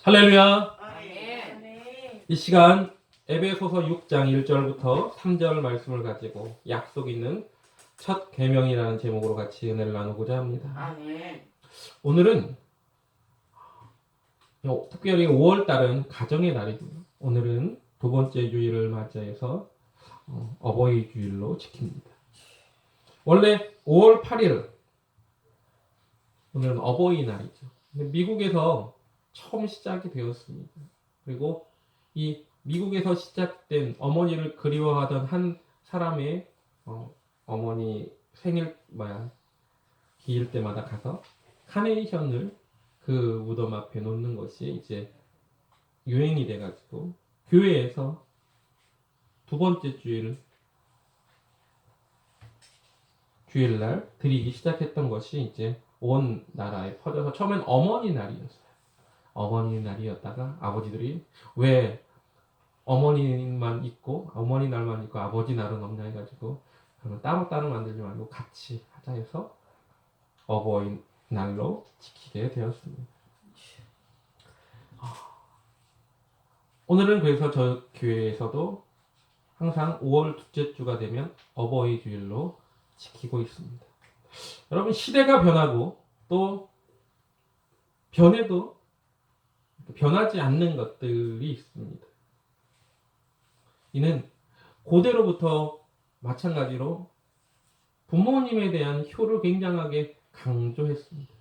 할렐루야. 아멘. 이 시간 에베소서 6장 1절부터 3절 말씀을 가지고 약속 있는 첫 계명이라는 제목으로 같이 은혜를 나누고자 합니다. 아멘. 오늘은 특별히 5월 달은 가정의 날이고요. 오늘은 두 번째 주일을 맞이해서 어버이 주일로 지킵니다. 원래 5월 8일 오늘은 어버이날이죠. 근데 미국에서 처음 시작이 되었습니다. 그리고 이 미국에서 시작된 어머니를 그리워하던 한 사람의 어머니 생일 기일 때마다 가서 카네이션을 그 무덤 앞에 놓는 것이 이제 유행이 돼가지고 교회에서 두 번째 주일날 드리기 시작했던 것이 이제 온 나라에 퍼져서 처음엔 어머니 날이었어요. 어머니 날이었다가 아버지들이 왜 어머니만 있고 어머니 날만 있고 아버지 날은 없냐 해가지고 그러면 따로 만들지 말고 같이 하자 해서 어버이 날로 지키게 되었습니다. 오늘은 그래서 저 교회에서도 항상 5월 둘째 주가 되면 어버이 주일로 지키고 있습니다. 여러분, 시대가 변하고 또 변해도 변하지 않는 것들이 있습니다. 이는 고대로부터 마찬가지로 부모님에 대한 효를 굉장하게 강조했습니다.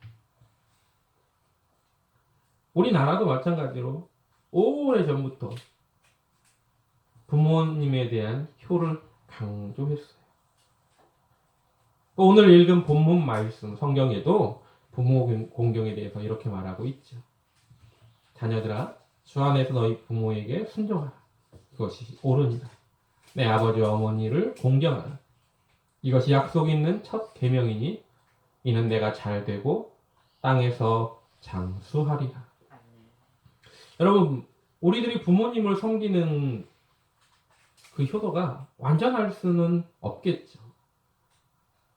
우리나라도 마찬가지로 오래전부터 부모님에 대한 효를 강조했어요. 오늘 읽은 본문 말씀 성경에도 부모 공경에 대해서 이렇게 말하고 있죠. 자녀들아, 주 안에서 너희 부모에게 순종하라. 이것이 옳으니라. 내 아버지와 어머니를 공경하라. 이것이 약속 있는 첫 계명이니 이는 내가 잘 되고 땅에서 장수하리라. 여러분, 우리들이 부모님을 섬기는 그 효도가 완전할 수는 없겠죠.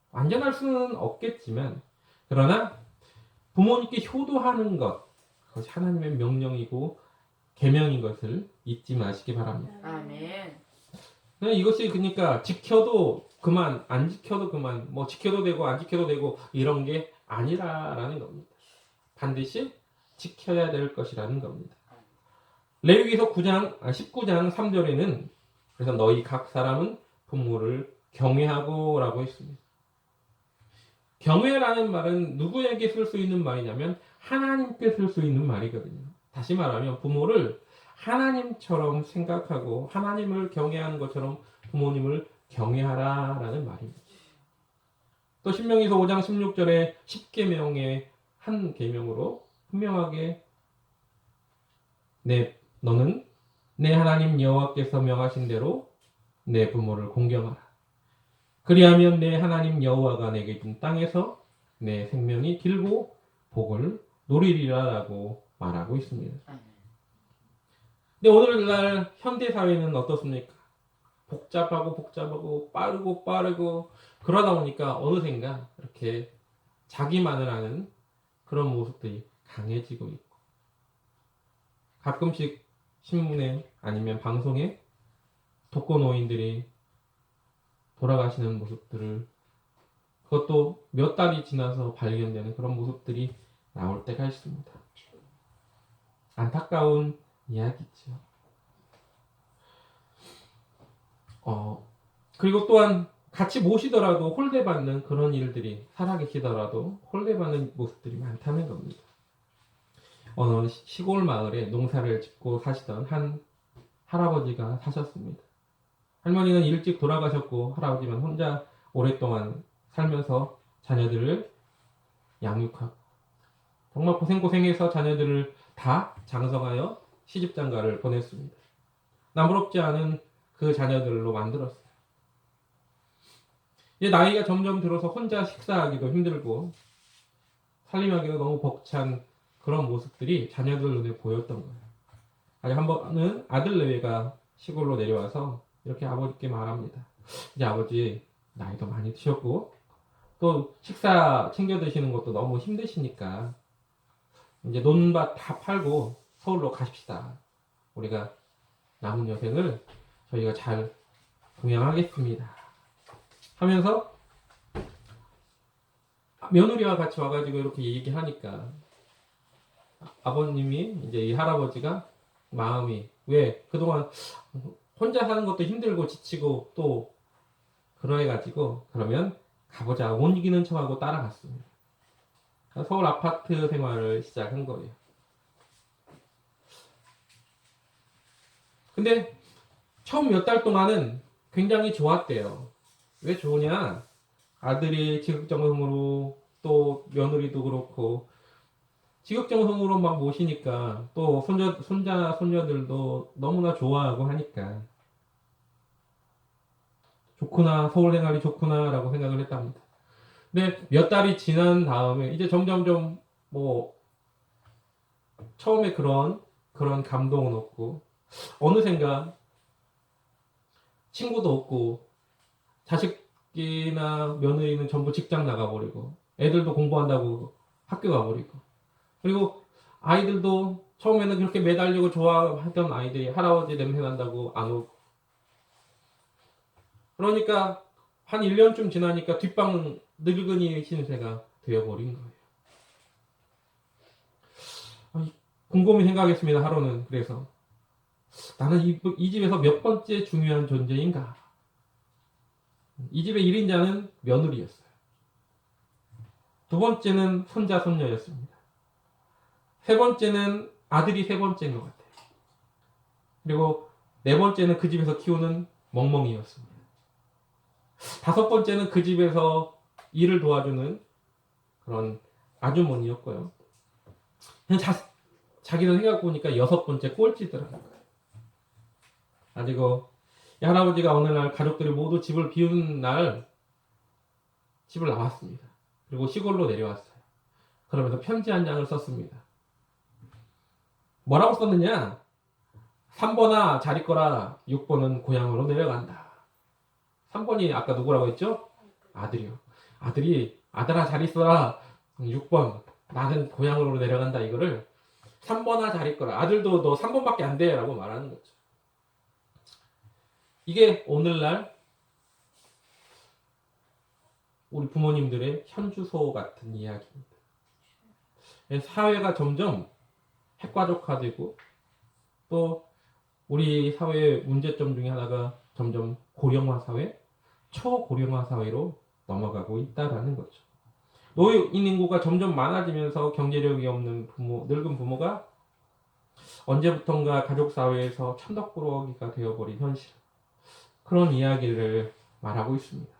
완전할 수는 없겠지만, 그러나 부모님께 효도하는 것, 그것이 하나님의 명령이고 계명인 것을 잊지 마시기 바랍니다. 아멘. 이것이 그러니까 지켜도 그만, 안 지켜도 그만, 뭐 지켜도 되고 안 지켜도 되고 이런 게 아니라라는 겁니다. 반드시 지켜야 될 것이라는 겁니다. 레위기서 19장 3절에는 그래서 너희 각 사람은 부모를 경외하고 라고 했습니다. 경외라는 말은 누구에게 쓸 수 있는 말이냐면 하나님께 쓸 수 있는 말이거든요. 다시 말하면 부모를 하나님처럼 생각하고 하나님을 경외하는 것처럼 부모님을 경외하라라는 말입니다. 또 신명기서 5장 16절에 10계명의 한 계명으로 분명하게 너는 내 하나님 여호와께서 명하신 대로 내 부모를 공경하라. 그리하면 내 하나님 여호와가 내게 준 땅에서 내 생명이 길고 복을 누리리라라고 말하고 있습니다. 근데 오늘날 현대 사회는 어떻습니까? 복잡하고 빠르고 그러다 보니까 어느샌가 이렇게 자기만을 아는 그런 모습들이 강해지고 있고 가끔씩 신문에 아니면 방송에 독거노인들이 돌아가시는 모습들을 그것도 몇 달이 지나서 발견되는 그런 모습들이 나올 때가 있습니다. 안타까운 이야기죠. 그리고 또한 같이 모시더라도 홀대받는 그런 일들이 살아계시더라도 홀대받는 모습들이 많다는 겁니다. 어느 시골 마을에 농사를 짓고 사시던 한 할아버지가 사셨습니다. 할머니는 일찍 돌아가셨고 할아버지는 혼자 오랫동안 살면서 자녀들을 양육하고 정말 고생해서 자녀들을 다 장성하여 시집장가를 보냈습니다. 나무롭지 않은 그 자녀들로 만들었어요. 이제 나이가 점점 들어서 혼자 식사하기도 힘들고 살림하기도 너무 벅찬 그런 모습들이 자녀들 눈에 보였던 거예요. 아니, 한 번은 아들 내외가 시골로 내려와서 이렇게 아버지께 말합니다. 이제 아버지 나이도 많이 드셨고 또 식사 챙겨 드시는 것도 너무 힘드시니까 이제 논밭 다 팔고 서울로 가십시다. 우리가 남은 여생을 저희가 잘 동양하겠습니다. 하면서 며느리와 같이 와가지고 이렇게 얘기하니까 아버님이 이제 이 할아버지가 마음이 왜 그동안 혼자 사는 것도 힘들고 지치고 또 그러해가지고 그러면 가보자 못 이기는 척하고 따라갔습니다. 서울 아파트 생활을 시작한 거예요. 근데 처음 몇 달 동안은 굉장히 좋았대요. 왜 좋으냐? 아들이 지극정성으로 또 며느리도 그렇고 지극정성으로 막 모시니까 또 손자 손녀들도 너무나 좋아하고 하니까 좋구나 서울 생활이 좋구나라고 생각을 했답니다. 근데 몇 달이 지난 다음에 이제 점점점 뭐 처음에 그런 감동은 없고 어느샌가 친구도 없고 자식이나 며느리는 전부 직장 나가버리고 애들도 공부한다고 학교 가버리고 그리고 아이들도 처음에는 그렇게 매달리고 좋아하던 아이들이 할아버지 냄새 난다고 안 오고 그러니까 한 1년쯤 지나니까 뒷방 늙은이 신세가 되어버린 거예요. 곰곰이 생각했습니다. 하루는. 그래서 나는 이 집에서 몇 번째 중요한 존재인가? 이 집의 1인자는 며느리였어요. 두 번째는 손자 손녀였습니다. 세 번째는 아들이 세 번째인 것 같아요. 그리고 네 번째는 그 집에서 키우는 멍멍이였습니다. 다섯 번째는 그 집에서 일을 도와주는 그런 아주머니였고요. 그냥 자기는 생각해보니까 여섯 번째 꼴찌더라고요. 가지고 이 할아버지가 어느 날 가족들이 모두 집을 비운 날 집을 나왔습니다. 그리고 시골로 내려왔어요. 그러면서 편지 한 장을 썼습니다. 뭐라고 썼느냐? 3번아 잘 있거라. 6번은 고향으로 내려간다. 3번이 아까 누구라고 했죠? 아들이요. 아들아 잘 있어라. 6번 나는 고향으로 내려간다. 이거를 3번아 잘 있거라. 아들도 너 3번밖에 안 돼. 라고 말하는 거죠. 이게 오늘날 우리 부모님들의 현주소 같은 이야기입니다. 사회가 점점 핵가족화되고 또 우리 사회의 문제점 중에 하나가 점점 고령화 사회, 초고령화 사회로 넘어가고 있다라는 거죠. 노인 인구가 점점 많아지면서 경제력이 없는 늙은 부모가 언제부턴가 가족 사회에서 천덕꾸러기가 되어버린 현실. 그런 이야기를 말하고 있습니다.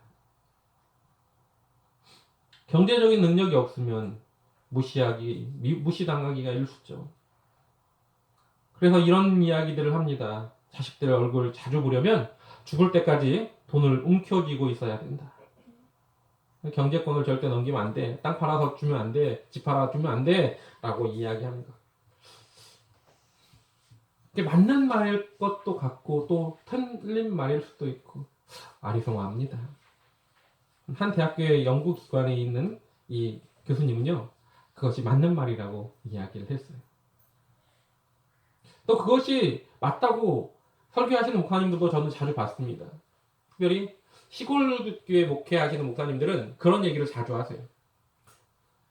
경제적인 능력이 없으면 무시당하기가 일쑤죠. 그래서 이런 이야기들을 합니다. 자식들의 얼굴을 자주 보려면 죽을 때까지 돈을 움켜쥐고 있어야 된다. 경제권을 절대 넘기면 안 돼. 땅 팔아서 주면 안 돼. 집 팔아 주면 안 돼. 라고 이야기합니다. 이게 맞는 말일 것도 같고 또 틀린 말일 수도 있고 아리송합니다. 한 대학교의 연구기관에 있는 이 교수님은요. 그것이 맞는 말이라고 이야기를 했어요. 또 그것이 맞다고 설교하시는 목사님들도 저는 자주 봤습니다. 특별히 시골교회 목회하시는 목사님들은 그런 얘기를 자주 하세요.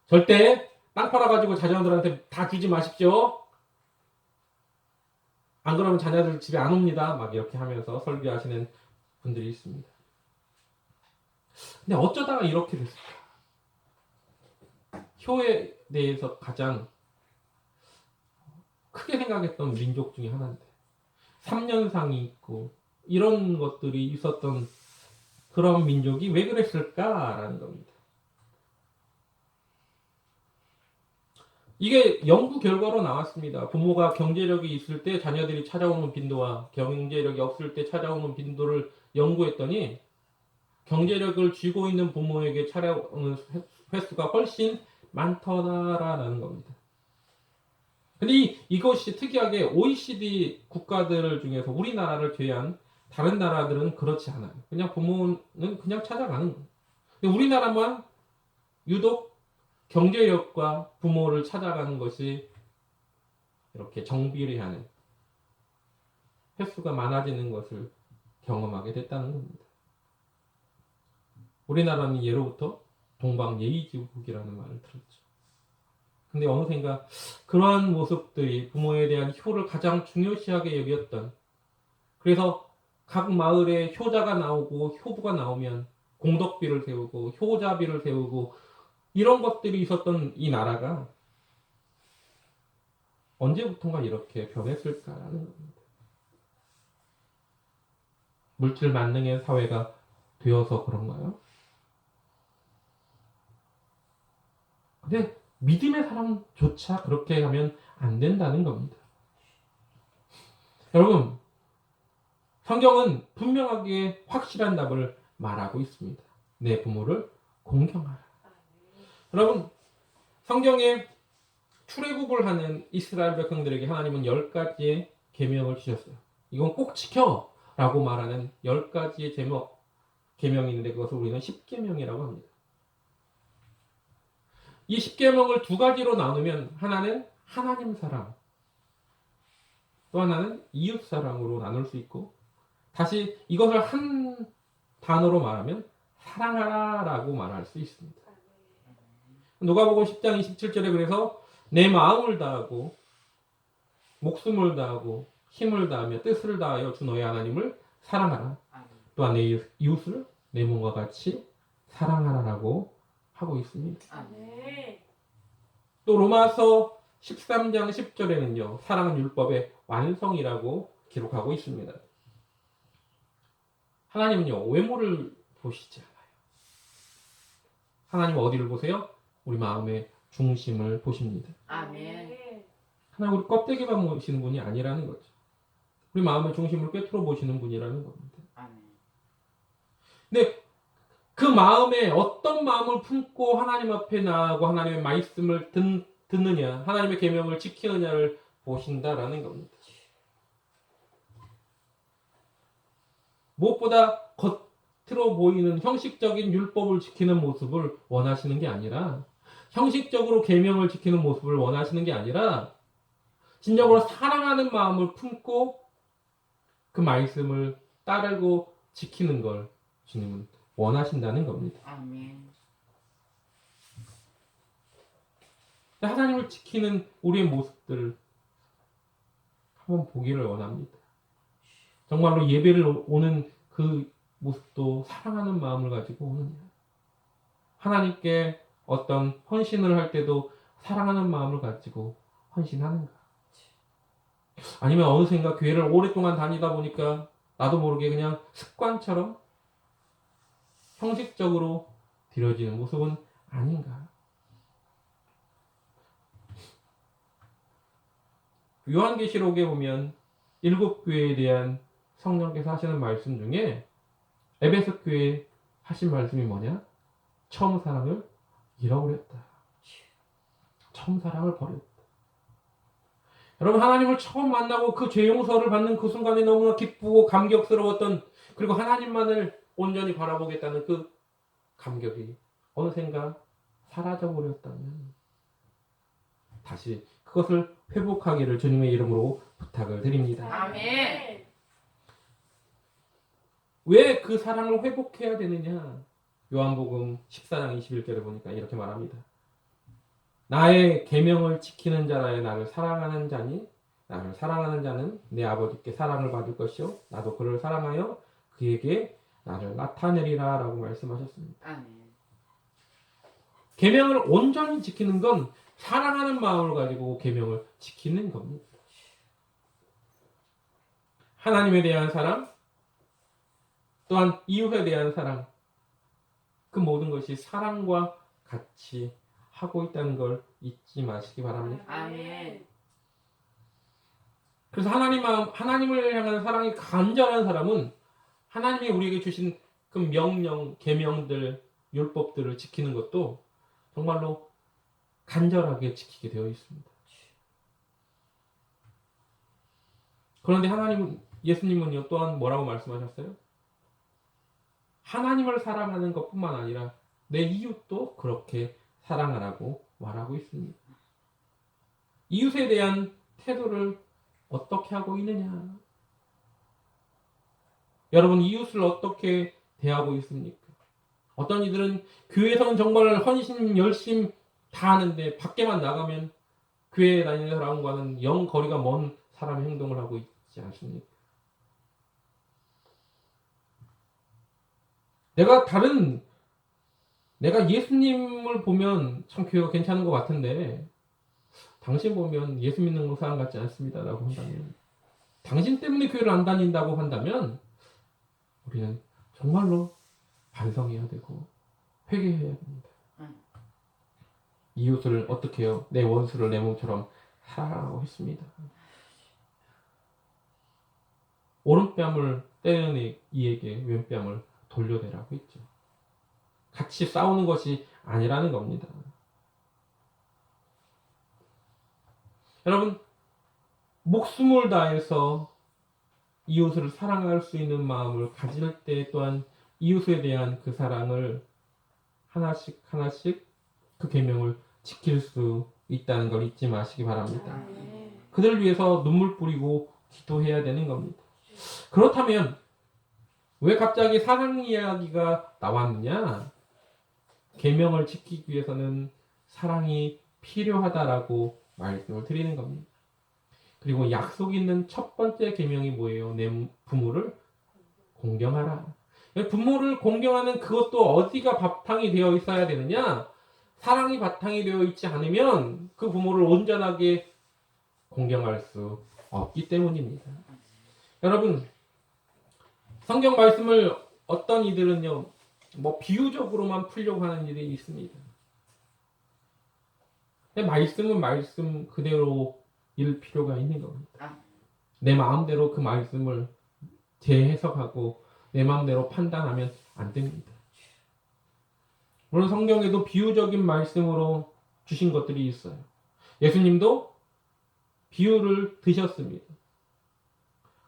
절대 땅 팔아가지고 자녀들한테 다 주지 마십시오. 안 그러면 자녀들 집에 안 옵니다. 막 이렇게 하면서 설교하시는 분들이 있습니다. 근데 어쩌다가 이렇게 됐을까? 효에 대해서 가장 크게 생각했던 민족 중에 하나인데 3년상이 있고 이런 것들이 있었던 그런 민족이 왜 그랬을까라는 겁니다. 이게 연구 결과로 나왔습니다. 부모가 경제력이 있을 때 자녀들이 찾아오는 빈도와 경제력이 없을 때 찾아오는 빈도를 연구했더니 경제력을 쥐고 있는 부모에게 찾아오는 횟수가 훨씬 많더라라는 겁니다. 근데 이것이 특이하게 OECD 국가들 중에서 우리나라를 제외한 다른 나라들은 그렇지 않아요. 그냥 부모는 그냥 찾아가는 거예요. 근데 우리나라만 유독 경제력과 부모를 찾아가는 것이 이렇게 정비례하는 횟수가 많아지는 것을 경험하게 됐다는 겁니다. 우리나라는 예로부터 동방예의지국이라는 말을 들었죠. 근데 어느샌가 그러한 모습들이 부모에 대한 효를 가장 중요시하게 여겼던, 그래서 각 마을에 효자가 나오고 효부가 나오면 공덕비를 세우고 효자비를 세우고 이런 것들이 있었던 이 나라가 언제부턴가 이렇게 변했을까라는 겁니다. 물질 만능의 사회가 되어서 그런가요? 근데 믿음의 사람조차 그렇게 하면 안 된다는 겁니다. 여러분, 성경은 분명하게 확실한 답을 말하고 있습니다. 내 부모를 공경하라. 여러분, 성경에 출애굽을 하는 이스라엘 백성들에게 하나님은 10가지의 계명을 주셨어요. 이건 꼭 지켜라고 말하는 10가지의 계명이 있는데 그것을 우리는 10계명이라고 합니다. 이 10계명을 두 가지로 나누면 하나는 하나님 사랑, 또 하나는 이웃 사랑으로 나눌 수 있고, 다시 이것을 한 단어로 말하면 사랑하라라고 말할 수 있습니다. 누가복음 10장 27절에 그래서 내 마음을 다하고 목숨을 다하고 힘을 다하며 뜻을 다하여 주 너의 하나님을 사랑하라. 또한 내 이웃을 내 몸과 같이 사랑하라라고 하고 있습니다. 또 로마서 13장 10절에는요. 사랑은 율법의 완성이라고 기록하고 있습니다. 하나님은요. 외모를 보시지 않아요. 하나님은 어디를 보세요? 우리 마음의 중심을 보십니다. 아멘. 하나님 우리 껍데기만 보시는 분이 아니라는 거죠. 우리 마음의 중심을 꿰뚫어 보시는 분이라는 겁니다. 아멘. 근데 그 마음에 어떤 마음을 품고 하나님 앞에 나아가고 하나님의 말씀을 듣느냐, 하나님의 계명을 지키느냐를 보신다라는 겁니다. 무엇보다 겉으로 보이는 형식적인 율법을 지키는 모습을 원하시는 게 아니라, 형식적으로 계명을 지키는 모습을 원하시는 게 아니라 진정으로 사랑하는 마음을 품고 그 말씀을 따르고 지키는 걸 주님은 원하신다는 겁니다. 아멘. 하나님을 지키는 우리의 모습들을 한번 보기를 원합니다. 정말로 예배를 오는 그 모습도 사랑하는 마음을 가지고 오느냐, 하나님께 어떤 헌신을 할 때도 사랑하는 마음을 가지고 헌신하는가, 아니면 어느샌가 교회를 오랫동안 다니다 보니까 나도 모르게 그냥 습관처럼 형식적으로 드려지는 모습은 아닌가. 요한계시록에 보면 7교회에 대한 성령께서 하시는 말씀 중에 에베소 교회에 하신 말씀이 뭐냐? 처음 사랑을 잃어버렸다. 처음 사랑을 버렸다. 여러분, 하나님을 처음 만나고 그 죄 용서를 받는 그 순간에 너무나 기쁘고 감격스러웠던, 그리고 하나님만을 온전히 바라보겠다는 그 감격이 어느샌가 사라져버렸다면 다시 그것을 회복하기를 주님의 이름으로 부탁을 드립니다. 아멘. 왜 그 사랑을 회복해야 되느냐? 요한복음 14장 21절에 보니까 이렇게 말합니다. 나의 계명을 지키는 자라에 나를 사랑하는 자니 나를 사랑하는 자는 내 아버지께 사랑을 받을 것이요 나도 그를 사랑하여 그에게 나를 나타내리라 라고 말씀하셨습니다. 아멘. 계명을 온전히 지키는 건 사랑하는 마음을 가지고 계명을 지키는 겁니다. 하나님에 대한 사랑, 또한 이웃에 대한 사랑, 그 모든 것이 사랑과 같이 하고 있다는 걸 잊지 마시기 바랍니다. 아멘. 그래서 하나님을 향한 사랑이 간절한 사람은 하나님이 우리에게 주신 그 명령, 계명들, 율법들을 지키는 것도 정말로 간절하게 지키게 되어 있습니다. 그런데 예수님은요, 또한 뭐라고 말씀하셨어요? 하나님을 사랑하는 것뿐만 아니라 내 이웃도 그렇게 사랑하라고 말하고 있습니다. 이웃에 대한 태도를 어떻게 하고 있느냐? 여러분 이웃을 어떻게 대하고 있습니까? 어떤 이들은 교회에서는 정말 헌신 열심 다 하는데 밖에만 나가면 교회에 다니는 사람과는 영 거리가 먼 사람의 행동을 하고 있지 않습니까? 내가 예수님을 보면 참 교회가 괜찮은 것 같은데 당신 보면 예수 믿는 사람 같지 않습니다라고 한다면 당신 때문에 교회를 안 다닌다고 한다면 우리는 정말로 반성해야 되고 회개해야 됩니다. 이웃을 어떻게 해요? 내 원수를 내 몸처럼 사랑하고 했습니다. 오른뺨을 때리는 이에게 왼뺨을 돌려대라고 했죠. 같이 싸우는 것이 아니라는 겁니다. 여러분, 목숨을 다해서 이웃을 사랑할 수 있는 마음을 가질 때 또한 이웃에 대한 그 사랑을 하나씩 하나씩 그 계명을 지킬 수 있다는 걸 잊지 마시기 바랍니다. 아멘. 그들을 위해서 눈물 뿌리고 기도해야 되는 겁니다. 그렇다면 왜 갑자기 사랑 이야기가 나왔느냐? 계명을 지키기 위해서는 사랑이 필요하다라고 말씀을 드리는 겁니다. 그리고 약속 있는 첫 번째 계명이 뭐예요? 내 부모를 공경하라. 부모를 공경하는 그것도 어디가 바탕이 되어 있어야 되느냐? 사랑이 바탕이 되어 있지 않으면 그 부모를 온전하게 공경할 수 없기 때문입니다. 여러분, 성경 말씀을 어떤 이들은요, 비유적으로만 풀려고 하는 일이 있습니다. 근데 말씀은 말씀 그대로일 필요가 있는 겁니다. 내 마음대로 그 말씀을 재해석하고 내 마음대로 판단하면 안 됩니다. 물론 성경에도 비유적인 말씀으로 주신 것들이 있어요. 예수님도 비유를 드셨습니다.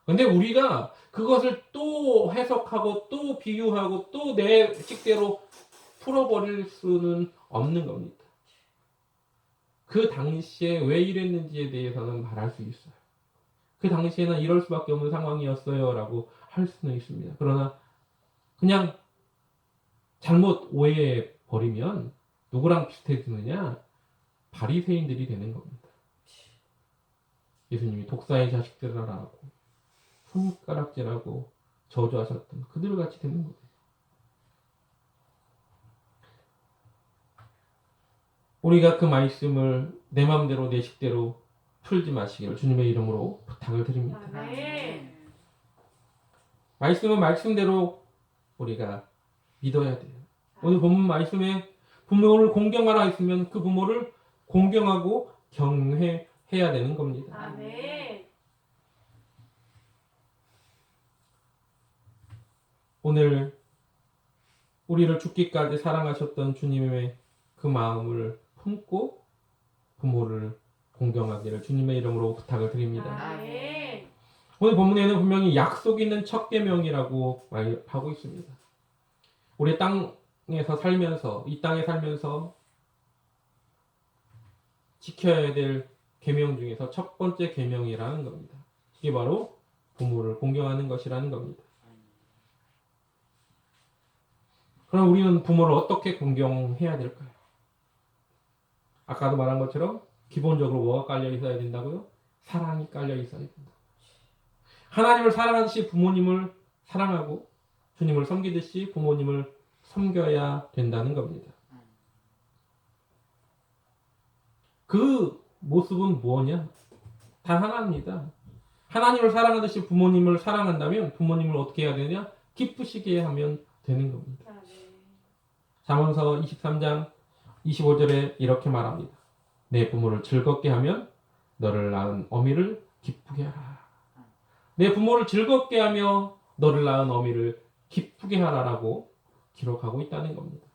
근데 우리가 그것을 또 해석하고 또 비유하고 또 내 식대로 풀어버릴 수는 없는 겁니다. 그 당시에 왜 이랬는지에 대해서는 말할 수 있어요. 그 당시에는 이럴 수밖에 없는 상황이었어요 라고 할 수는 있습니다. 그러나 그냥 잘못 오해해 버리면 누구랑 비슷해지느냐? 바리새인들이 되는 겁니다. 예수님이 독사의 자식들이라고 손가락질하고 저주하셨던 그들같이 되는 거예요. 우리가 그 말씀을 내 마음대로 내 식대로 풀지 마시기를 주님의 이름으로 부탁을 드립니다. 아멘. 말씀은 말씀대로 우리가 믿어야 돼요. 오늘 본문 말씀에 부모를 공경하라 했으면 그 부모를 공경하고 경외해야 되는 겁니다. 아멘. 오늘 우리를 죽기까지 사랑하셨던 주님의 그 마음을 품고 부모를 공경하기를 주님의 이름으로 부탁을 드립니다. 아멘. 오늘 본문에는 분명히 약속 있는 첫 계명이라고 말하고 있습니다. 우리 땅에서 살면서 이 땅에 살면서 지켜야 될 계명 중에서 첫 번째 계명이라는 겁니다. 이게 바로 부모를 공경하는 것이라는 겁니다. 그럼 우리는 부모를 어떻게 공경해야 될까요? 아까도 말한 것처럼 기본적으로 뭐가 깔려 있어야 된다고요? 사랑이 깔려 있어야 된다. 하나님을 사랑하듯이 부모님을 사랑하고 주님을 섬기듯이 부모님을 섬겨야 된다는 겁니다. 그 모습은 뭐냐? 단 하나입니다. 하나님을 사랑하듯이 부모님을 사랑한다면 부모님을 어떻게 해야 되냐? 기쁘시게 하면 되는 겁니다. 아멘. 잠언서 23장 25절에 이렇게 말합니다. 내 부모를 즐겁게 하면 너를 낳은 어미를 기쁘게 하라. 내 부모를 즐겁게 하며 너를 낳은 어미를 기쁘게 하라라고 기록하고 있다는 겁니다.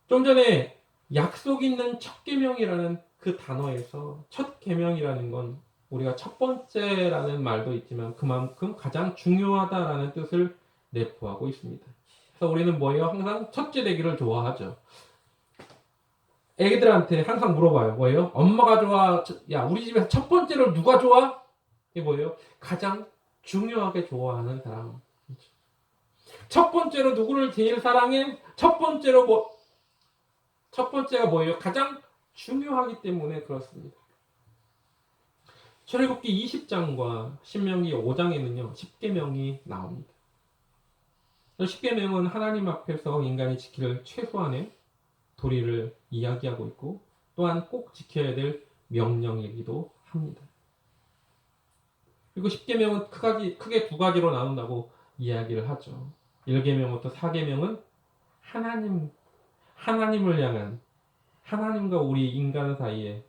좀 전에 약속 있는 첫 계명이라는 그 단어에서 첫 계명이라는 건 우리가 첫 번째라는 말도 있지만 그만큼 가장 중요하다라는 뜻을 내포하고 있습니다. 그래서 우리는 뭐예요? 항상 첫째 되기를 좋아하죠. 애기들한테 항상 물어봐요. 뭐예요? 엄마가 좋아? 야, 우리 집에서 첫 번째로 누가 좋아? 이게 뭐예요? 가장 중요하게 좋아하는 사람. 첫 번째로 누구를 제일 사랑해? 첫 번째가 뭐예요? 가장 중요하기 때문에 그렇습니다. 출애굽기 20장과 신명기 5장에는요, 10계명이 나옵니다. 10계명은 하나님 앞에서 인간이 지킬 최소한의 도리를 이야기하고 있고, 또한 꼭 지켜야 될 명령이기도 합니다. 그리고 10계명은 크게 두 가지로 나눈다고 이야기를 하죠. 1계명부터 4계명은 하나님을 향한, 하나님과 우리 인간 사이에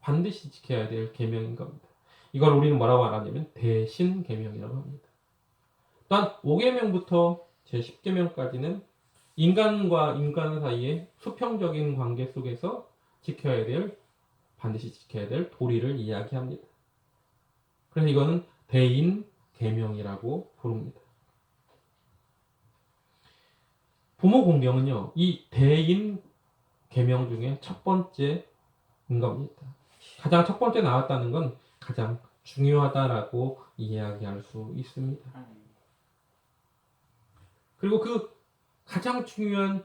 반드시 지켜야 될 계명인 겁니다. 이걸 우리는 뭐라고 말하냐면 대신 계명이라고 합니다. 또한 5계명부터 제 10계명까지는 인간과 인간 사이의 수평적인 관계 속에서 반드시 지켜야 될 도리를 이야기합니다. 그래서 이거는 대인 계명이라고 부릅니다. 부모 공경은요, 이 대인 계명 중에 첫 번째인 겁니다. 가장 첫 번째 나왔다는 건 가장 중요하다라고 이야기할 수 있습니다. 그리고 그 가장 중요한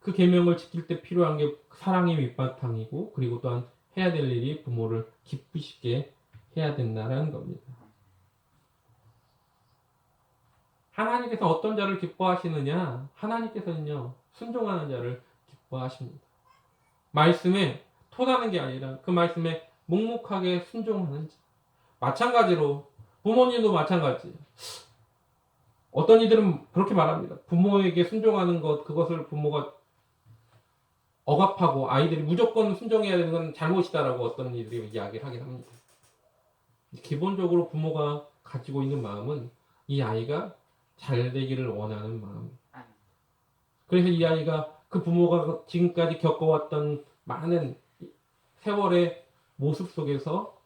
그 계명을 지킬 때 필요한 게 사랑의 밑바탕이고, 그리고 또한 해야 될 일이 부모를 기쁘시게 해야 된다는 겁니다. 하나님께서 어떤 자를 기뻐하시느냐? 하나님께서는요, 순종하는 자를 기뻐하십니다. 말씀에 토다는 게 아니라 그 말씀에 묵묵하게 순종하는 자. 마찬가지로 부모님도 마찬가지예요. 어떤 이들은 그렇게 말합니다. 부모에게 순종하는 그것을 부모가 억압하고 아이들이 무조건 순종해야 되는 건 잘못이다라고 어떤 이들이 이야기를 하긴 합니다. 기본적으로 부모가 가지고 있는 마음은 이 아이가 잘 되기를 원하는 마음. 그래서 이 아이가 그 부모가 지금까지 겪어왔던 많은 세월의 모습 속에서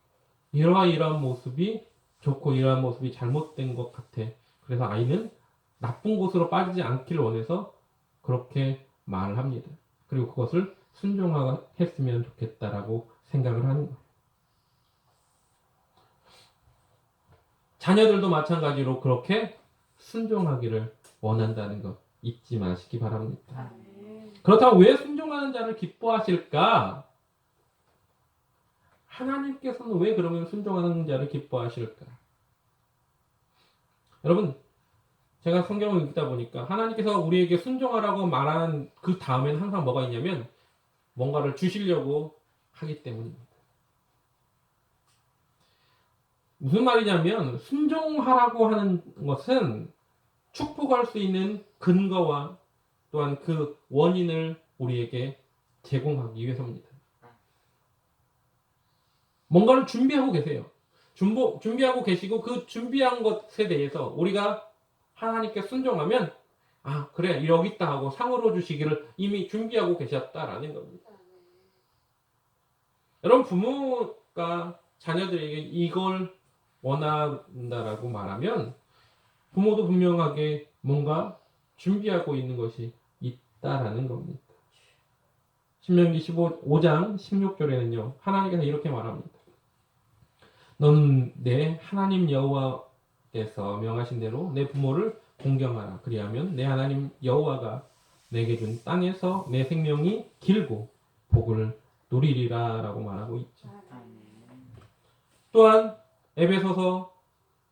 이러한 모습이 좋고 이러한 모습이 잘못된 것 같아. 그래서 아이는 나쁜 곳으로 빠지지 않기를 원해서 그렇게 말을 합니다. 그리고 그것을 순종했으면 좋겠다라고 생각을 하는 거예요. 자녀들도 마찬가지로 그렇게 순종하기를 원한다는 것 잊지 마시기 바랍니다. 그렇다면 왜 순종하는 자를 기뻐하실까? 하나님께서는 왜 그러면 순종하는 자를 기뻐하실까? 여러분, 제가 성경을 읽다 보니까 하나님께서 우리에게 순종하라고 말하는 그 다음에는 항상 뭐가 있냐면 뭔가를 주시려고 하기 때문입니다. 무슨 말이냐면 순종하라고 하는 것은 축복할 수 있는 근거와 또한 그 원인을 우리에게 제공하기 위해서입니다. 뭔가를 준비하고 계세요. 준비하고 계시고 그 준비한 것에 대해서 우리가 하나님께 순종하면 아 그래 여기 있다 하고 상으로 주시기를 이미 준비하고 계셨다라는 겁니다. 여러분 부모가 자녀들에게 이걸 원한다라고 말하면 부모도 분명하게 뭔가 준비하고 있는 것이 있다라는 겁니다. 신명기 5장 16절에는요. 하나님께서 이렇게 말합니다. 너는 내 하나님 여호와께서 명하신 대로 내 부모를 공경하라. 그리하면 내 하나님 여호와가 내게 준 땅에서 내 생명이 길고 복을 누리리라 라고 말하고 있죠. 또한 에베소서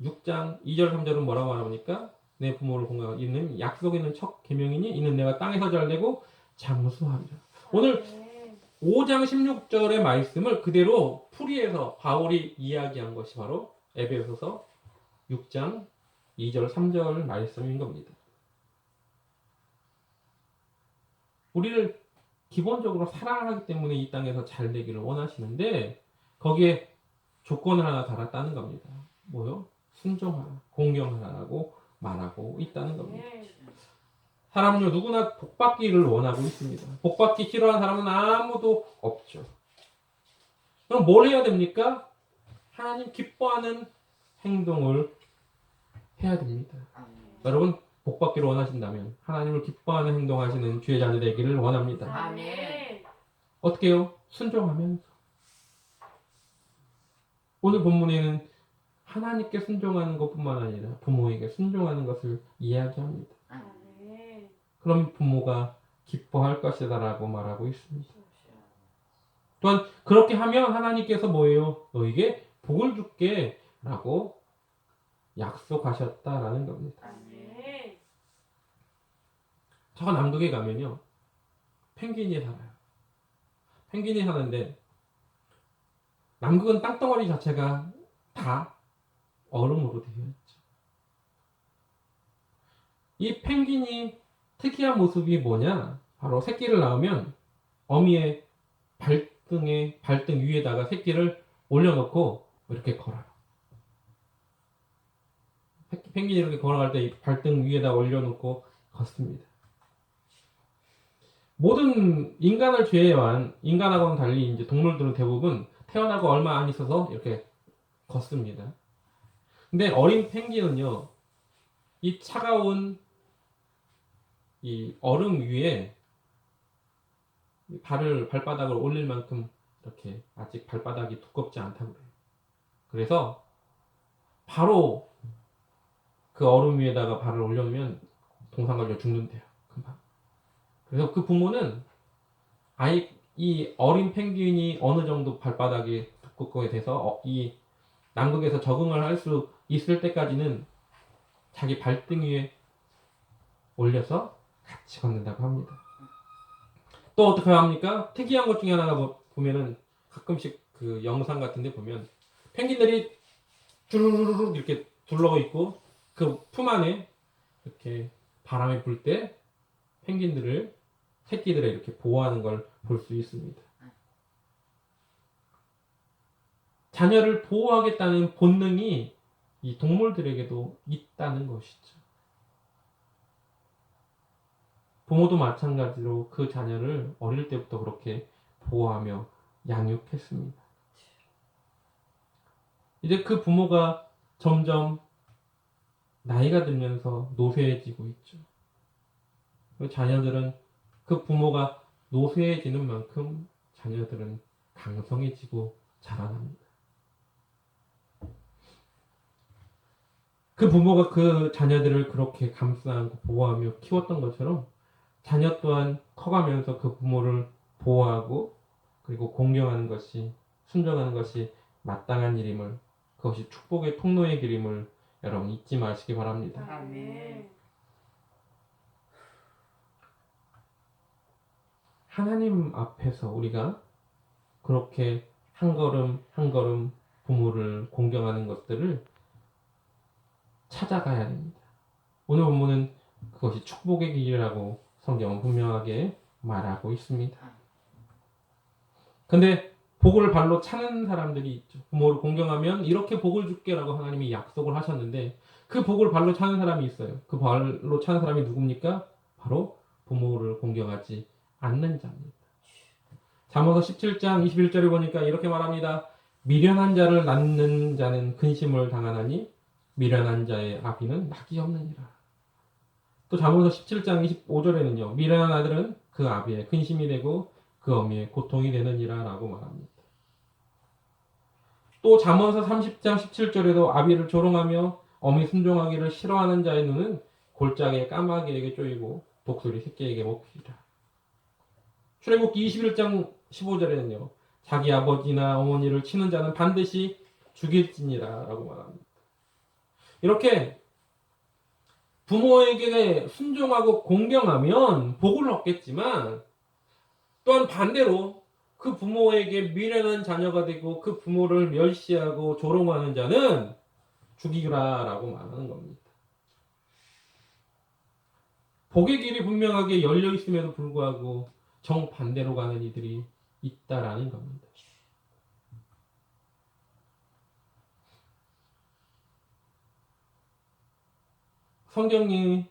6장 2절 3절은 뭐라고 말합니까? 내 부모를 공경하라. 이는 약속 있는 첫 계명이니 이는 내가 땅에서 잘되고 장수하리라. 오늘 5장 16절의 말씀을 그대로 풀이해서 바울이 이야기한 것이 바로 에베소서 6장 2절 3절 말씀인 겁니다. 우리를 기본적으로 사랑하기 때문에 이 땅에서 잘 되기를 원하시는데 거기에 조건을 하나 달았다는 겁니다. 뭐요? 순종하라, 공경하라고 말하고 있다는 겁니다. 사람은요 누구나 복받기를 원하고 있습니다. 복받기 싫어하는 사람은 아무도 없죠. 그럼 뭘 해야 됩니까? 하나님 기뻐하는 행동을 해야 됩니다. 여러분 복받기를 원하신다면 하나님을 기뻐하는 행동하시는 주의 자녀 되기를 원합니다. 아멘. 어떻게 해요? 순종하면서. 오늘 본문에는 하나님께 순종하는 것뿐만 아니라 부모에게 순종하는 것을 이야기합니다. 아멘. 그럼 부모가 기뻐할 것이다라고 말하고 있습니다. 또한 그렇게 하면 하나님께서 뭐예요? 너에게 복을 줄게 라고 약속하셨다라는 겁니다. 아멘. 저 남극에 가면요. 펭귄이 살아요. 펭귄이 사는데 남극은 땅덩어리 자체가 다 얼음으로 되어 있죠. 이 펭귄이 특이한 모습이 뭐냐? 바로 새끼를 낳으면 어미의 발등 위에다가 새끼를 올려놓고 이렇게 걸어요. 펭귄이 이렇게 걸어갈 때 이 발등 위에다 올려놓고 걷습니다. 모든 인간을 제외한 인간하고는 달리 이제 동물들은 대부분 태어나고 얼마 안 있어서 이렇게 걷습니다. 근데 어린 펭귄은요, 이 차가운 이 얼음 위에 발바닥을 올릴 만큼 이렇게 아직 발바닥이 두껍지 않다고 그래요. 그래서 바로 그 얼음 위에다가 발을 올려놓으면 동상 걸려 죽는데요. 금방. 그래서 그 부모는 아이 이 어린 펭귄이 어느 정도 발바닥이 두껍게 돼서 이 남극에서 적응을 할 수 있을 때까지는 자기 발등 위에 올려서 같이 걷는다고 합니다. 또 어떻게 합니까? 특이한 것 중에 하나가 보면은 가끔씩 그 영상 같은데 보면 펭귄들이 주르르르 이렇게 둘러 있고 그 품 안에 이렇게 바람이 불 때 펭귄들을 새끼들을 이렇게 보호하는 걸 볼 수 있습니다. 자녀를 보호하겠다는 본능이 이 동물들에게도 있다는 것이죠. 부모도 마찬가지로 그 자녀를 어릴 때부터 그렇게 보호하며 양육했습니다. 이제 그 부모가 점점 나이가 들면서 노쇠해지고 있죠. 그 자녀들은 그 부모가 노쇠해지는 만큼 자녀들은 강성해지고 자라납니다. 그 부모가 그 자녀들을 그렇게 감싸고 보호하며 키웠던 것처럼 자녀 또한 커가면서 그 부모를 보호하고 그리고 공경하는 것이 순종하는 것이 마땅한 일임을 그것이 축복의 통로의 길임을 여러분 잊지 마시기 바랍니다. 아멘. 하나님 앞에서 우리가 그렇게 한 걸음 한 걸음 부모를 공경하는 것들을 찾아가야 됩니다. 오늘 본문은 그것이 축복의 길이라고 성경은 분명하게 말하고 있습니다. 근데 복을 발로 차는 사람들이 있죠. 부모를 공경하면 이렇게 복을 줄게라고 하나님이 약속을 하셨는데 그 복을 발로 차는 사람이 있어요. 그 발로 차는 사람이 누굽니까? 바로 부모를 공경하지 않는 자입니다. 잠언서 17장 21절에 보니까 이렇게 말합니다. 미련한 자를 낳는 자는 근심을 당하나니 미련한 자의 아비는 낙이 없느니라. 또 잠언서 17장 25절에는요. 미련한 아들은 그 아비의 근심이 되고 그 어미의 고통이 되느니라 라고 말합니다. 또 잠언서 30장 17절에도 아비를 조롱하며 어미 순종하기를 싫어하는 자의 눈은 골짜기의 까마귀에게 쪼이고 독수리 새끼에게 먹히리라. 출애굽기 21장 15절에는요. 자기 아버지나 어머니를 치는 자는 반드시 죽일지니라 라고 말합니다. 이렇게 부모에게 순종하고 공경하면 복을 얻겠지만 또한 반대로 그 부모에게 미련한 자녀가 되고 그 부모를 멸시하고 조롱하는 자는 죽이라라고 말하는 겁니다. 복의 길이 분명하게 열려 있음에도 불구하고 정반대로 가는 이들이 있다라는 겁니다. 성경이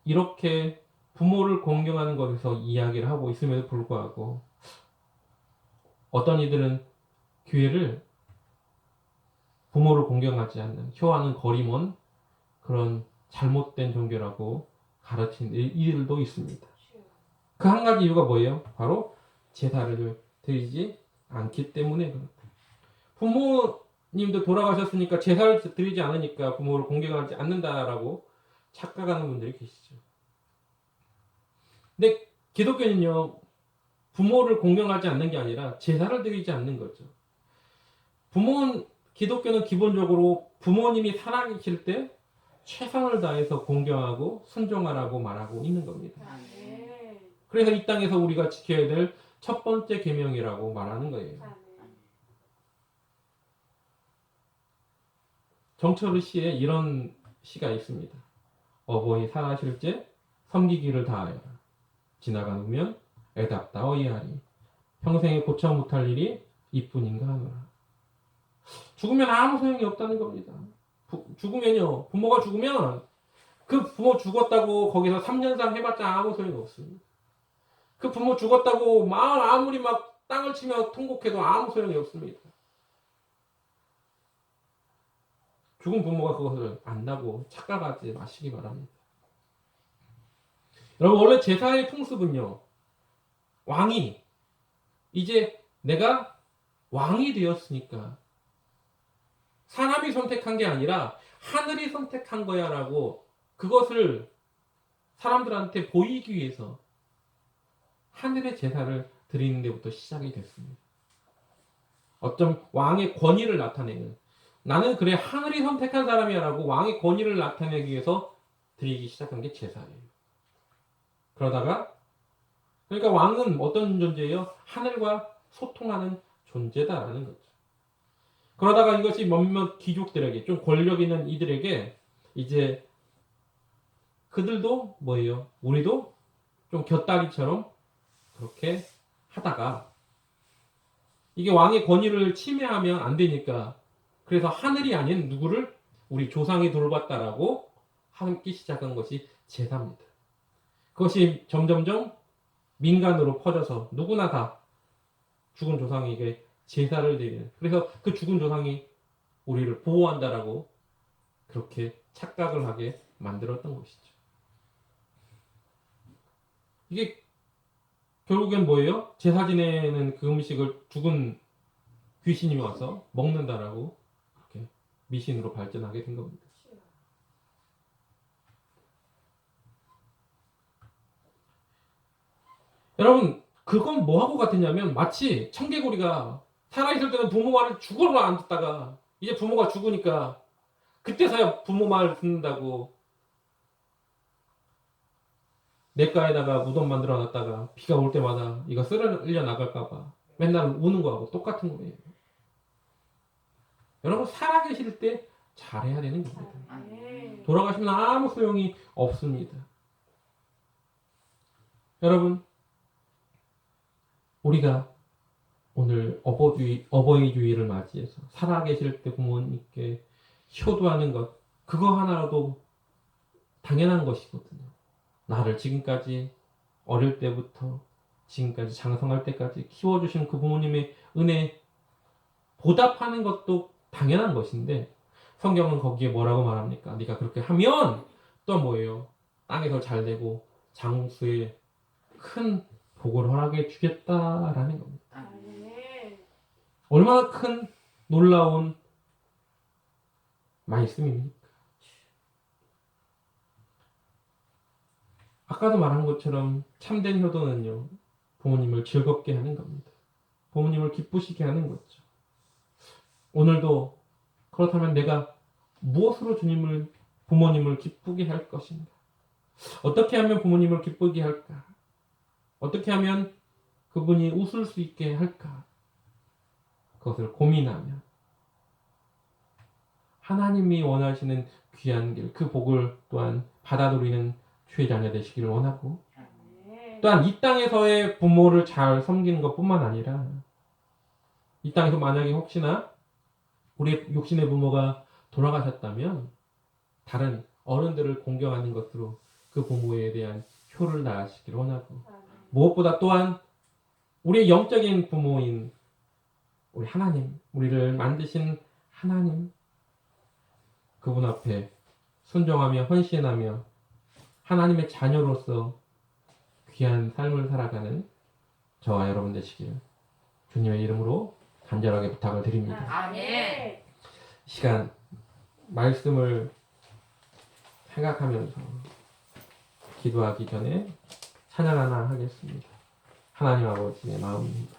이렇게 부모를 공경하는 것에서 이야기를 하고 있음에도 불구하고 어떤 이들은 교회를 부모를 공경하지 않는, 혀와는 거리 먼 그런 잘못된 종교라고 가르친 이들도 있습니다. 그 한 가지 이유가 뭐예요? 바로 제사를 드리지 않기 때문에 그렇다. 부모님도 돌아가셨으니까 제사를 드리지 않으니까 부모를 공경하지 않는다라고 착각하는 분들이 계시죠. 근데 기독교는요, 부모를 공경하지 않는 게 아니라 제사를 드리지 않는 거죠. 기독교는 기본적으로 부모님이 살아계실 때 최선을 다해서 공경하고 순종하라고 말하고 있는 겁니다. 아멘. 그래서 이 땅에서 우리가 지켜야 될 첫 번째 계명이라고 말하는 거예요. 아멘. 정철의 시에 이런 시가 있습니다. 어버이 살아실 때 섬기기를 다하여라. 지나가 누면 애답다 어이하리. 평생에 고쳐 못할 일이 이뿐인가 하노라. 죽으면 아무 소용이 없다는 겁니다. 죽으면요, 부모가 죽으면 그 부모 죽었다고 거기서 3년상 해봤자 아무 소용이 없습니다. 그 부모 죽었다고 아무리 막 땅을 치며 통곡해도 아무 소용이 없습니다. 죽은 부모가 그것을 안다고 착각하지 마시기 바랍니다. 여러분, 원래 제사의 풍습은요, 왕이 이제 내가 왕이 되었으니까 사람이 선택한 게 아니라 하늘이 선택한 거야 라고 그것을 사람들한테 보이기 위해서 하늘의 제사를 드리는 데부터 시작이 됐습니다. 어쩜 왕의 권위를 나타내는, 나는 그래 하늘이 선택한 사람이야 라고 왕의 권위를 나타내기 위해서 드리기 시작한 게 제사예요. 그러다가 그러니까 왕은 어떤 존재예요? 하늘과 소통하는 존재다라는 거죠. 그러다가 이것이 몇몇 귀족들에게, 좀 권력 있는 이들에게 이제 그들도 뭐예요? 우리도 좀 곁다리처럼 그렇게 하다가 이게 왕의 권위를 침해하면 안 되니까 그래서 하늘이 아닌 누구를 우리 조상이 돌봤다라고 하기 시작한 것이 제사입니다. 그것이 점점점 민간으로 퍼져서 누구나 다 죽은 조상에게 제사를 드리는, 그래서 그 죽은 조상이 우리를 보호한다라고 그렇게 착각을 하게 만들었던 것이죠. 이게 결국엔 뭐예요? 제사 지내는 그 음식을 죽은 귀신이 와서 먹는다라고 그렇게 미신으로 발전하게 된 겁니다. 여러분, 그건 뭐하고 같았냐면 마치 청개구리가 살아있을 때는 부모 말을 죽어라 안 듣다가 이제 부모가 죽으니까 그때서야 부모 말 듣는다고 냇가에다가 무덤 만들어 놨다가 비가 올 때마다 이거 쓸려 나갈까봐 맨날 우는 거하고 똑같은 거예요. 여러분, 살아계실 때 잘해야 되는 겁니다. 아멘. 돌아가시면 아무 소용이 없습니다. 여러분, 우리가 오늘 어버이 주의를 맞이해서 살아계실 때 부모님께 효도하는 것, 그거 하나라도 당연한 것이거든요. 나를 지금까지 어릴 때부터 지금까지 장성할 때까지 키워주신 그 부모님의 은혜 보답하는 것도 당연한 것인데, 성경은 거기에 뭐라고 말합니까? 네가 그렇게 하면 또 뭐예요? 땅에서 잘 되고 장수에 큰 복을 허락해 주겠다라는 겁니다. 아멘. 얼마나 큰 놀라운 말씀입니까? 아까도 말한 것처럼 참된 효도는요, 부모님을 즐겁게 하는 겁니다. 부모님을 기쁘시게 하는 거죠. 오늘도 그렇다면 내가 무엇으로 부모님을 기쁘게 할 것인가? 어떻게 하면 부모님을 기쁘게 할까? 어떻게 하면 그분이 웃을 수 있게 할까? 그것을 고민하면 하나님이 원하시는 귀한 길, 그 복을 또한 받아 누리는 주의 자녀 되시기를 원하고, 아멘. 또한 이 땅에서의 부모를 잘 섬기는 것뿐만 아니라 이 땅에서 만약에 혹시나 우리 육신의 부모가 돌아가셨다면 다른 어른들을 공경하는 것으로 그 부모에 대한 효를 다하시기를 원하고, 아멘. 무엇보다 또한 우리의 영적인 부모인 우리 하나님, 우리를 만드신 하나님, 그분 앞에 순종하며 헌신하며 하나님의 자녀로서 귀한 삶을 살아가는 저와 여러분 되시기를 주님의 이름으로 간절하게 부탁을 드립니다. 아멘. 이 시간 말씀을 생각하면서 기도하기 전에 찬양 하나 하겠습니다. 하나님 아버지의 마음입니다.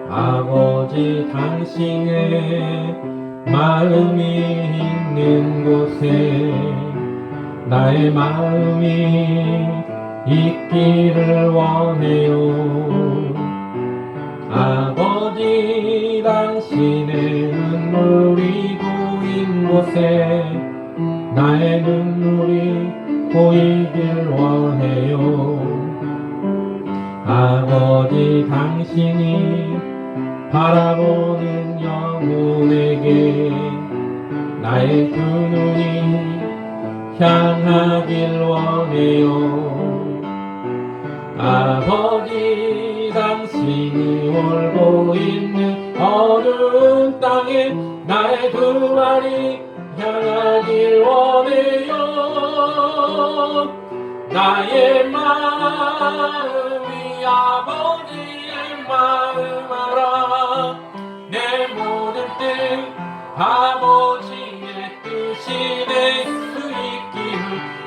아버지 당신의 마음이 있는 곳에 나의 마음이 있기를 원해요. 아버지 당신의 눈물이 고인 곳에 나의 눈물이 보이길 원해요. 아버지 당신이 바라보는 영혼에게 나의 두 눈이 향하길 원해요. 아버지 당신이 울고 있는 어두운 땅에 나의 두 발이 향하길 원해요. 나의 마음이 아버지의 마음 알아. 내 모든 뜻 아버지의 뜻이 될 수 있기를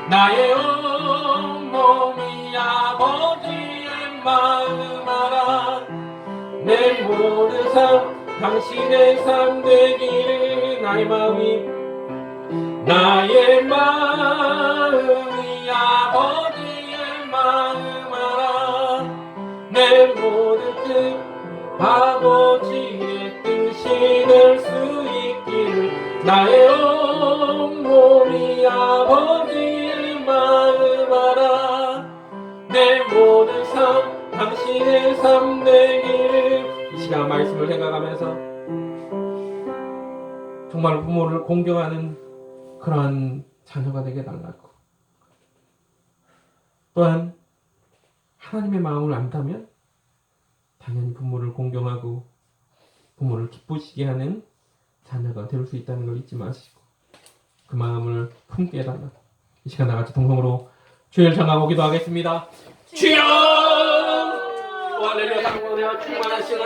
나의 온몸이 아버지의 마음 알아. 내 모든 삶 당신의 삶 되기를 나의 마음이 아버지의 마음 알아. 내 모든 뜻 아버지의 뜻이 될 수 있기를 나의 온몸이 아버지의 마음 알아. 내 모든 삶 당신의 삶 되기를. 이 시간 말씀을 생각하면서 정말 부모를 공경하는 그러한 자녀가 되게 달라고, 또한 하나님의 마음을 안다면 당연히 부모를 공경하고 부모를 기쁘시게 하는 자녀가 될 수 있다는 걸 잊지 마시고 그 마음을 품게 해달라고. 이 시간 나같이 동성으로 주를 청하고 기도하겠습니다. 주여! 할렐루야. 상고되어 충만하시는